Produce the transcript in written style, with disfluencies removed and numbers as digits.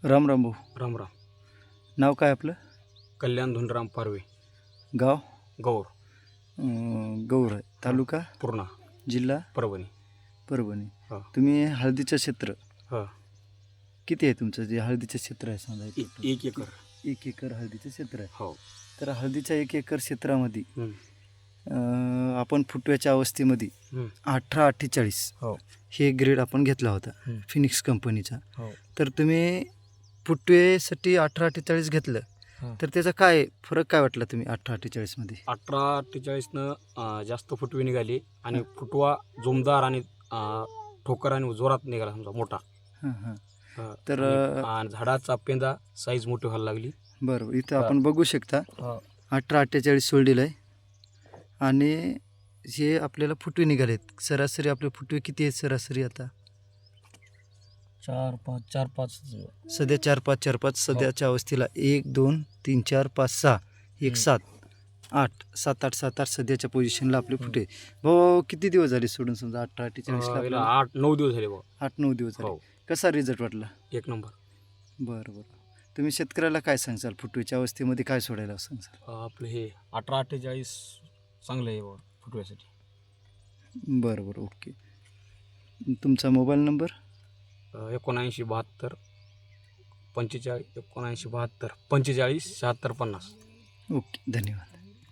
राम राम भाऊ. राम राम. नाव काय आपलं? कल्याण धुंडराम पारवे, गाव? गौर, गौर आहे. तालुका? पूर्णा, जिल्हा? परभणी. परभणी. हो तुम्ही हळदीचं क्षेत्र हो. किती आहे तुमचं जे हळदीचं क्षेत्र आहे समजा? 1 एकर. 1 एकर हळदीचं क्षेत्र आहे. हो. तर हळदीच्या 1 एकर क्षेत्रामध्ये हं, आपण फुटव्याच्या अवस्थेमध्ये हं. 1848 हो हे ग्रेड आपण घेतला होता हं. फिनिक्स कंपनीचा. हो. तर तुम्ही फुटवेसाठी 1848 घेतलं हं. तर त्याचा काय फरक काय वाटला तुम्ही 1848मध्ये? 18-48 जास्त फुटवी निघाली आणि फुटवा जोमदार आणि ठोकर आणि जोरात निघाला समजा मोठा. हां हां. हं. तर आणि झाडाचा पेंदा साईज मोठी व्हायला लागली. बरोबर. इथं आपण बघू शकता हो 1848 सोडलेलं आहे आणि हे आपल्याला फुटवे निघालेत. सरासरी आपले फुटवे किती आहेत सरासरी आता? 4-5 सध्या 4-5 4-5 सध्याच्या अवस्थेला 1 2 3 4 5 6 1 7 8 7-8 7-8 सध्याच्या पोझिशनला आपले फुटे. भाऊ किती दिवस झाले सोडून समजा 1848ला? 8-9 दिवस झाले भाऊ. 8-9 दिवस झाले. हो. कसा रिझल्ट वाटला? 1 नंबर. बरं बरं. तुम्ही शेतकऱ्याला काय सांगसाल फुटवेच्या अवस्थेमध्ये काय सोडायला सांगसाल? आपलं हे 18-48 चांगलं आहे बाबा फुटव्यासाठी. बरं बरं ओके. तुमचा मोबाईल नंबर? 79-72 45 79-72 45 76 50. ओके धन्यवाद.